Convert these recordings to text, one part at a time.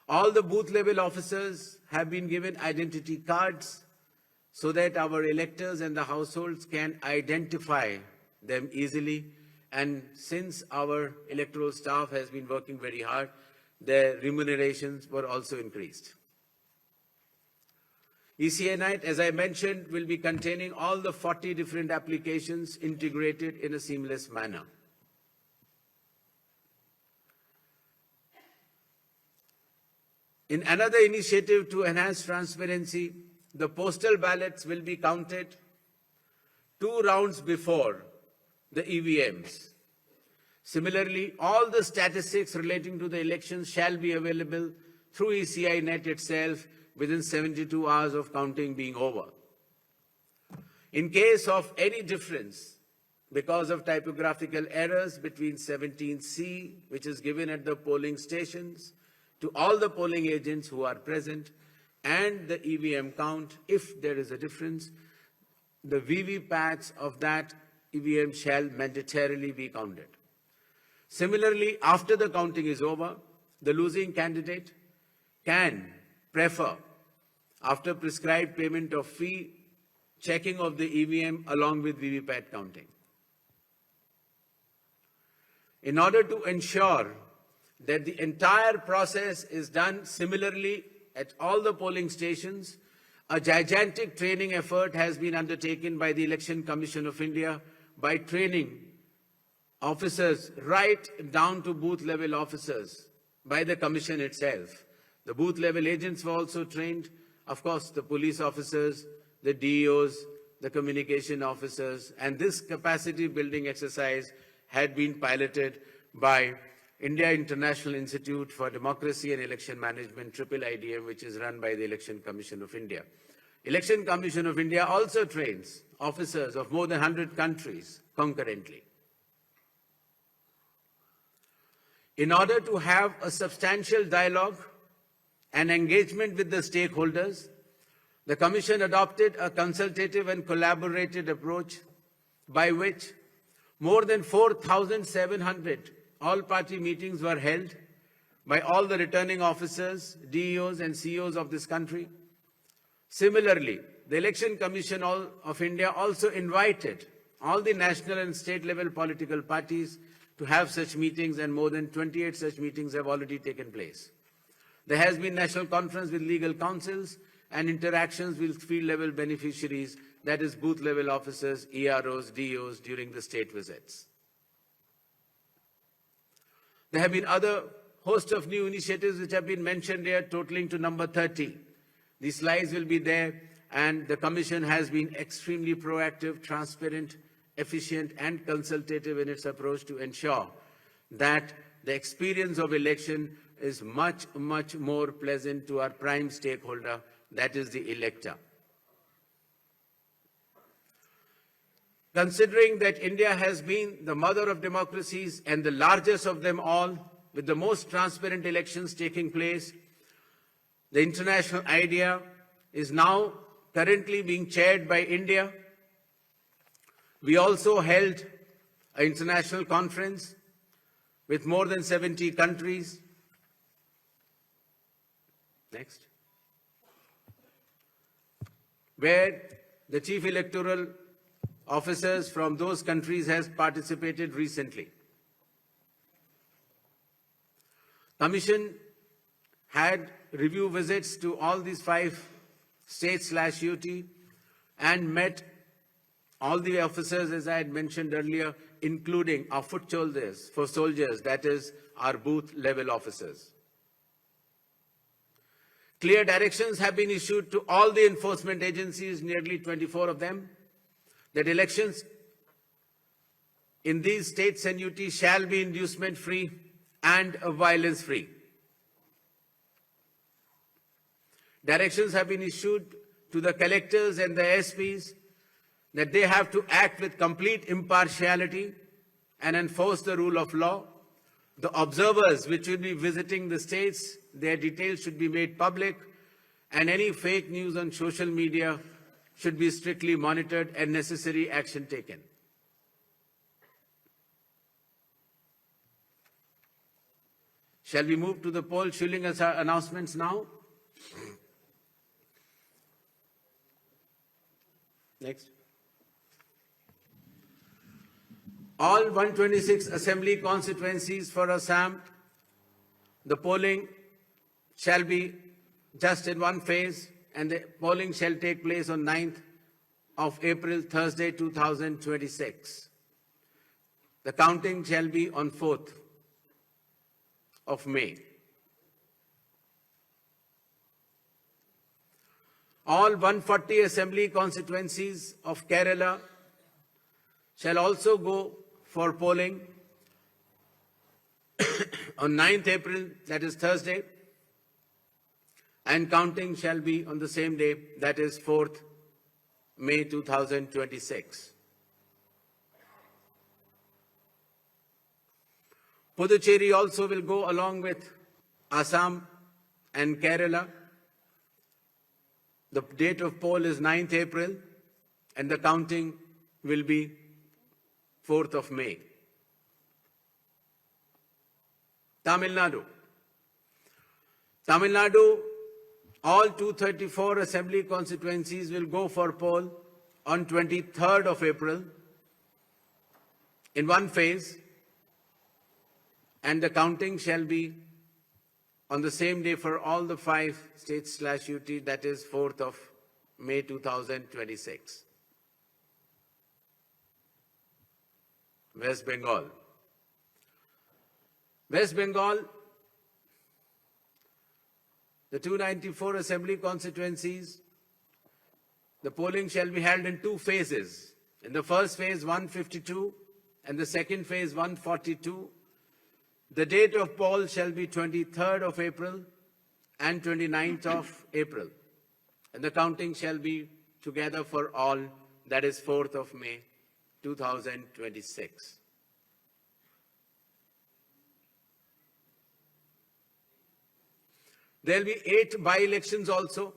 All the booth level officers have been given identity cards so that our electors and the households can identify them easily. And since our electoral staff has been working very hard, their remunerations were also increased. ECI Night, as I mentioned, will be containing all the 40 different applications integrated in a seamless manner. In another initiative to enhance transparency, the postal ballots will be counted 2 rounds before the EVMs. Similarly, all the statistics relating to the elections shall be available through ECI Net itself within 72 hours of counting being over. In case of any difference because of typographical errors between 17C, which is given at the polling stations, to all the polling agents who are present, and the EVM count, if there is a difference, the VVPATs of that EVM shall mandatorily be counted. Similarly, after the counting is over, the losing candidate can prefer, after prescribed payment of fee, checking of the EVM along with VVPAT counting. In order to ensure that the entire process is done similarly at all the polling stations, a gigantic training effort has been undertaken by the Election Commission of India by training officers right down to booth level officers by the Commission itself. The booth level agents were also trained, of course, the police officers, the DEOs, the communication officers, and this capacity building exercise had been piloted by India International Institute for Democracy and Election Management, IIIDM, which is run by the Election Commission of India. Election Commission of India also trains officers of more than 100 countries concurrently. In order to have a substantial dialogue and engagement with the stakeholders, the Commission adopted a consultative and collaborative approach by which more than 4,700 all-party meetings were held by all the returning officers, DEOs and CEOs of this country. Similarly, the Election Commission of India also invited all the national and state level political parties to have such meetings, and more than 28 such meetings have already taken place. There has been national conference with legal councils and interactions with field level beneficiaries, that is booth level officers, EROs, DEOs during the state visits. There have been other host of new initiatives which have been mentioned here, totaling to number 30. The slides will be there, and the Commission has been extremely proactive, transparent, efficient and consultative in its approach to ensure that the experience of election is much, much more pleasant to our prime stakeholder, that is the elector. Considering that India has been the mother of democracies and the largest of them all, with the most transparent elections taking place, the international idea is now currently being chaired by India. We also held an international conference with more than 70 countries. Next. Where the chief electoral officers from those countries has participated recently. Commission had review visits to all these 5 states/UT and met all the officers, as I had mentioned earlier, including our foot soldiers, that is our booth level officers. Clear directions have been issued to all the enforcement agencies, nearly 24 of them, that elections in these states and UT shall be inducement-free and violence-free. Directions have been issued to the collectors and the SPs that they have to act with complete impartiality and enforce the rule of law. The observers which will be visiting the states, their details should be made public, and any fake news on social media should be strictly monitored and necessary action taken. Shall we move to the poll shilling announcements now? Next. All 126 assembly constituencies for Assam, the polling shall be just in one phase, and the polling shall take place on 9th of April, Thursday, 2026. The counting shall be on 4th of May. All 140 assembly constituencies of Kerala shall also go for polling on 9th April, that is Thursday, and counting shall be on the same day, that is 4th May 2026. Puducherry also will go along with Assam and Kerala. The date of poll is 9th April and the counting will be 4th of May. Tamil Nadu. Tamil Nadu, all 234 assembly constituencies will go for poll on 23rd of April in one phase, and the counting shall be on the same day for all the 5 states/UT, that is 4th of May 2026. West Bengal. West Bengal, the 294 assembly constituencies, the polling shall be held in 2 phases. In the first phase, 152, and the second phase, 142. The date of poll shall be 23rd of April and 29th of April. And the counting shall be together for all, that is 4th of May 2026. There will be 8 by-elections also,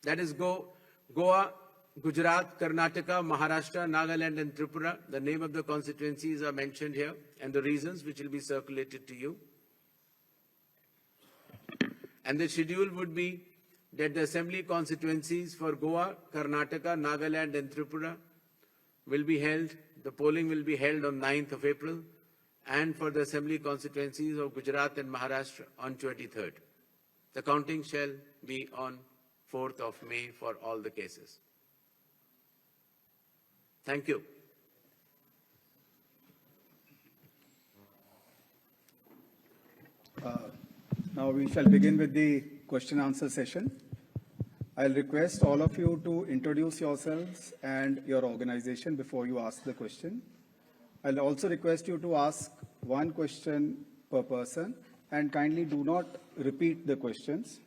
that is Goa, Gujarat, Karnataka, Maharashtra, Nagaland and Tripura. The name of the constituencies are mentioned here and the reasons which will be circulated to you. And the schedule would be that the assembly constituencies for Goa, Karnataka, Nagaland and Tripura will be held, the polling will be held on 9th of April, and for the assembly constituencies of Gujarat and Maharashtra on 23rd. The counting shall be on 4th of May for all the cases. Thank you. Now we shall begin with the question answer session. I'll request all of you to introduce yourselves and your organization before you ask the question. I'll also request you to ask one question per person and kindly do not repeat the questions.